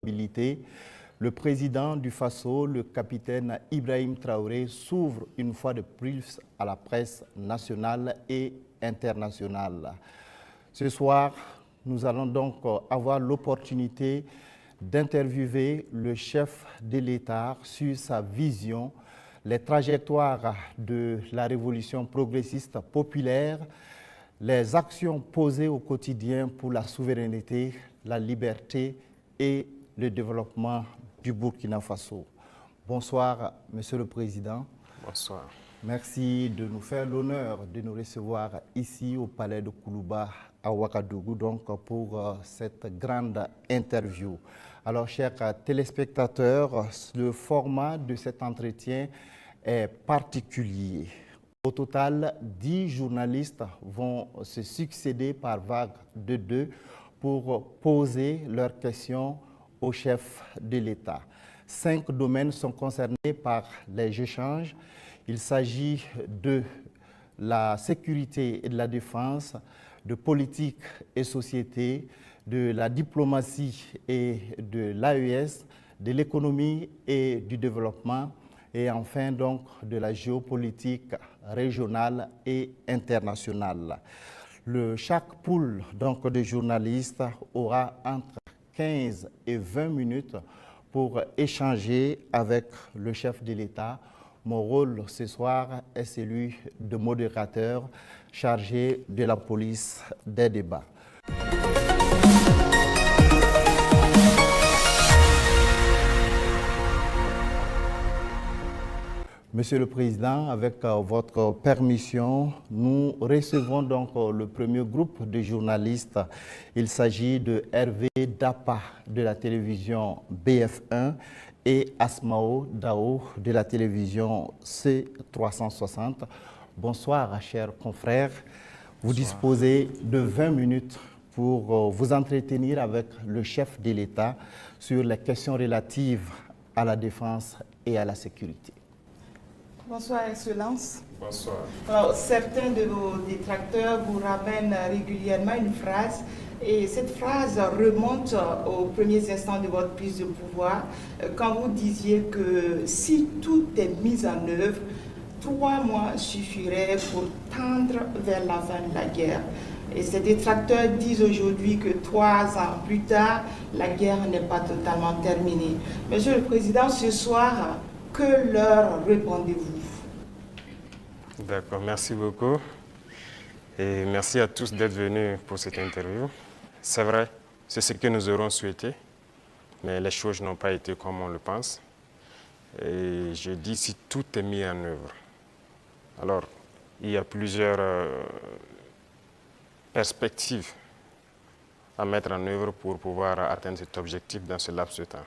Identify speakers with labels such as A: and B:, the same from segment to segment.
A: Le président du Faso, le capitaine Ibrahim Traoré, s'ouvre une fois de plus à la presse nationale et internationale. Ce soir, nous allons donc avoir l'opportunité d'interviewer le chef de l'État sur sa vision, les trajectoires de la révolution progressiste populaire, les actions posées au quotidien pour la souveraineté, la liberté et le développement du Burkina Faso. Bonsoir, Monsieur le Président.
B: Bonsoir.
A: Merci de nous faire l'honneur de nous recevoir ici au Palais de Koulouba à Ouagadougou donc pour cette grande interview. Alors, chers téléspectateurs, le format de cet entretien est particulier. Au total, 10 journalistes vont se succéder par vague de 2 pour poser leurs questions au chef de l'État. 5 domaines sont concernés par les échanges. Il s'agit de la sécurité et de la défense, de politique et société, de la diplomatie et de l'AES, de l'économie et du développement, et enfin donc de la géopolitique régionale et internationale. Chaque pool donc, de journalistes aura entre 15 et 20 minutes pour échanger avec le chef de l'État. Mon rôle ce soir est celui de modérateur chargé de la police des débats. Monsieur le Président, avec votre permission, nous recevons donc le premier groupe de journalistes. Il s'agit de Hervé Dapa de la télévision BF1 et Asmao Dao de la télévision C360. Bonsoir, chers confrères. Vous disposez de 20 minutes pour vous entretenir avec le chef de l'État sur les questions relatives à la défense et à la sécurité.
C: Bonsoir, Excellence.
B: Bonsoir.
C: Alors, certains de vos détracteurs vous ramènent régulièrement une phrase, et cette phrase remonte aux premiers instants de votre prise de pouvoir, quand vous disiez que si tout est mis en œuvre, 3 mois suffiraient pour tendre vers la fin de la guerre. Et ces détracteurs disent aujourd'hui que 3 ans plus tard, la guerre n'est pas totalement terminée. Monsieur le Président, ce soir, que leur répondez-vous?
B: D'accord, merci beaucoup. Et merci à tous d'être venus pour cette interview. C'est vrai, c'est ce que nous aurons souhaité, mais les choses n'ont pas été comme on le pense. Et je dis si tout est mis en œuvre. Alors, il y a plusieurs perspectives à mettre en œuvre pour pouvoir atteindre cet objectif dans ce laps de temps.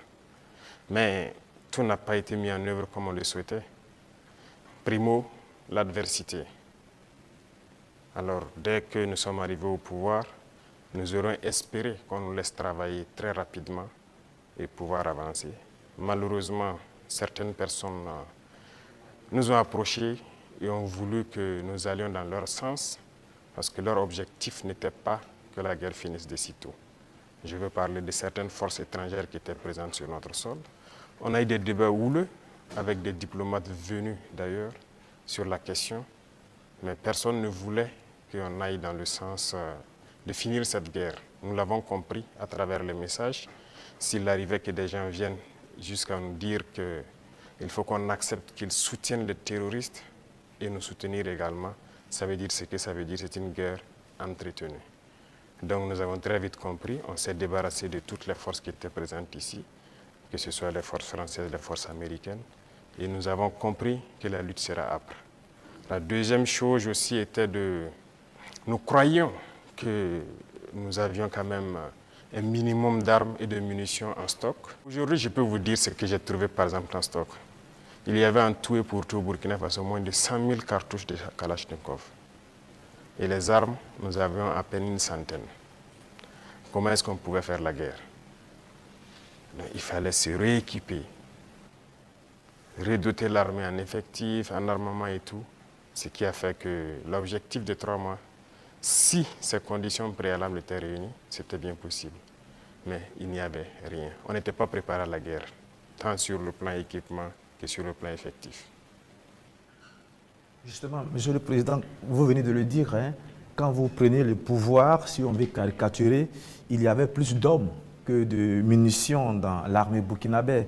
B: Mais tout n'a pas été mis en œuvre comme on le souhaitait. Primo, l'adversité. Alors, dès que nous sommes arrivés au pouvoir, nous aurons espéré qu'on nous laisse travailler très rapidement et pouvoir avancer. Malheureusement, certaines personnes nous ont approchés et ont voulu que nous allions dans leur sens parce que leur objectif n'était pas que la guerre finisse de sitôt. Je veux parler de certaines forces étrangères qui étaient présentes sur notre sol. On a eu des débats houleux avec des diplomates venus d'ailleurs sur la question, mais personne ne voulait qu'on aille dans le sens de finir cette guerre. Nous l'avons compris à travers les messages. S'il arrivait que des gens viennent jusqu'à nous dire qu'il faut qu'on accepte qu'ils soutiennent les terroristes et nous soutenir également, ça veut dire ce que ça veut dire, c'est une guerre entretenue. Donc nous avons très vite compris, on s'est débarrassé de toutes les forces qui étaient présentes ici, que ce soit les forces françaises, les forces américaines, et nous avons compris que la lutte sera âpre. La deuxième chose aussi était nous croyions que nous avions quand même un minimum d'armes et de munitions en stock. Aujourd'hui, je peux vous dire ce que j'ai trouvé par exemple en stock. Il y avait en tout et pour tout au Burkina Faso moins de 100 000 cartouches de Kalachnikov. Et les armes, nous avions à peine une centaine. Comment est-ce qu'on pouvait faire la guerre? Donc, il fallait se rééquiper, redoter l'armée en effectifs, en armement et tout, ce qui a fait que l'objectif de 3 mois, si ces conditions préalables étaient réunies, c'était bien possible. mais il n'y avait rien. On n'était pas préparé à la guerre, tant sur le plan équipement que sur le plan effectif.
D: Justement, Monsieur le Président, vous venez de le dire, hein, quand vous prenez le pouvoir, si on veut caricaturer, il y avait plus d'hommes que de munitions dans l'armée burkinabé.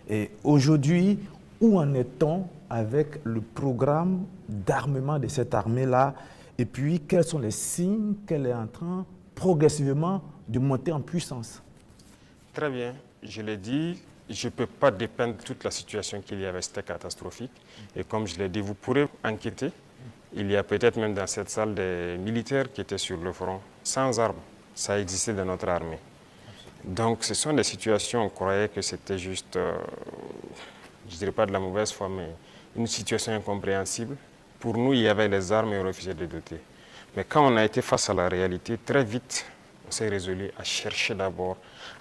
D: Et aujourd'hui, où en est-on avec le programme d'armement de cette armée-là? Et puis, quels sont les signes qu'elle est en train progressivement de monter en puissance?
B: Très bien, je l'ai dit, je ne peux pas dépeindre toute la situation qu'il y avait, c'était catastrophique. Et comme je l'ai dit, vous pourrez enquêter. Il y a peut-être même dans cette salle des militaires qui étaient sur le front, sans armes. Ça existait dans notre armée. Donc ce sont des situations, on croyait que c'était juste, je ne dirais pas de la mauvaise foi, mais une situation incompréhensible. Pour nous, il y avait les armes et on refusait de les doter. Mais quand on a été face à la réalité, très vite, on s'est résolu à chercher d'abord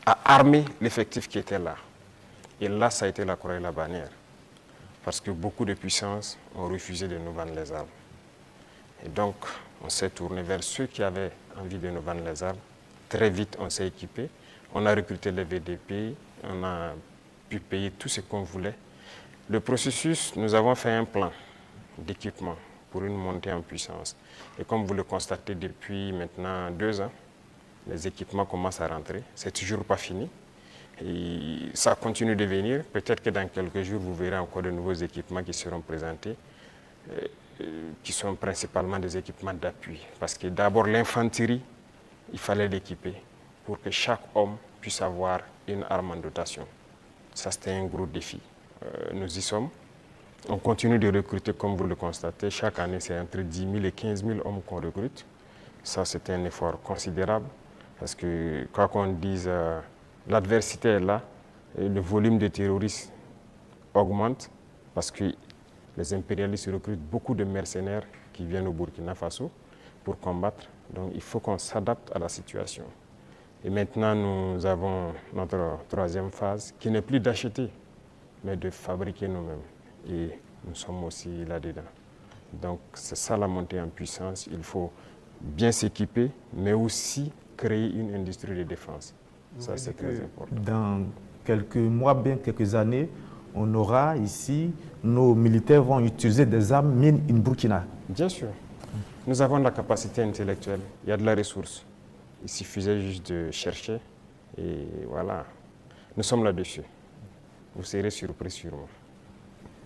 B: à armer l'effectif qui était là. Et là, ça a été la croix et la bannière. Parce que beaucoup de puissances ont refusé de nous vendre les armes. Et donc, on s'est tourné vers ceux qui avaient envie de nous vendre les armes. Très vite, on s'est équipé. On a recruté les VDP, on a pu payer tout ce qu'on voulait. Le processus, nous avons fait un plan d'équipement pour une montée en puissance. Et comme vous le constatez depuis maintenant 2 ans, les équipements commencent à rentrer. C'est toujours pas fini. Et ça continue de venir. Peut-être que dans quelques jours, vous verrez encore de nouveaux équipements qui seront présentés, qui sont principalement des équipements d'appui. Parce que d'abord, l'infanterie, il fallait l'équiper pour que chaque homme puisse avoir une arme en dotation. Ça, c'était un gros défi. Nous y sommes. On continue de recruter, comme vous le constatez. Chaque année, c'est entre 10 000 et 15 000 hommes qu'on recrute. Ça, c'est un effort considérable. Parce que, quoi qu'on dise, l'adversité est là. Et le volume de terroristes augmente. Parce que les impérialistes recrutent beaucoup de mercenaires qui viennent au Burkina Faso pour combattre. Donc, il faut qu'on s'adapte à la situation. Et maintenant, nous avons notre 3e phase, qui n'est plus d'acheter, mais de fabriquer nous-mêmes. Et nous sommes aussi là-dedans. Donc, c'est ça la montée en puissance. Il faut bien s'équiper, mais aussi créer une industrie de défense. Ça, c'est très important.
D: Dans quelques mois, bien quelques années, on aura ici, nos militaires vont utiliser des armes made in Burkina.
B: Bien sûr. Nous avons la capacité intellectuelle, il y a de la ressource. Il suffisait juste de chercher et voilà. Nous sommes là-dessus. Vous serez surpris sûrement.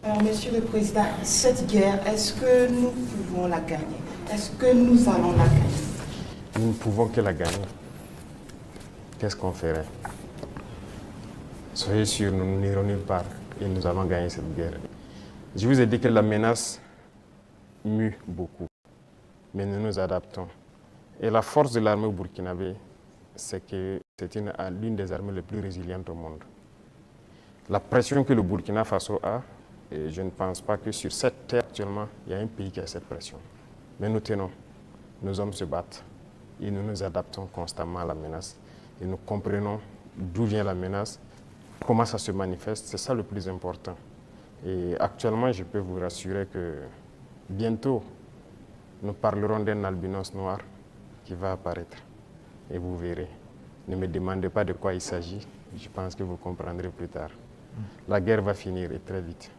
C: Alors, Monsieur le Président, cette guerre, est-ce que nous pouvons la gagner? Est-ce que nous allons la gagner?
B: Nous ne pouvons que la gagner. Qu'est-ce qu'on ferait? Soyez sûrs, nous n'irons nulle part et nous allons gagner cette guerre. Je vous ai dit que la menace mue beaucoup, mais nous nous adaptons. Et la force de l'armée burkinabé, c'est que c'est l'une des armées les plus résilientes au monde. La pression que le Burkina Faso a, et je ne pense pas que sur cette terre actuellement, il y a un pays qui a cette pression. Mais nous tenons, nos hommes se battent et nous nous adaptons constamment à la menace. Et nous comprenons d'où vient la menace, comment ça se manifeste, c'est ça le plus important. Et actuellement, je peux vous rassurer que bientôt, nous parlerons d'un albinos noir qui va apparaître. Et vous verrez. Ne me demandez pas de quoi il s'agit, je pense que vous comprendrez plus tard. La guerre va finir et très vite.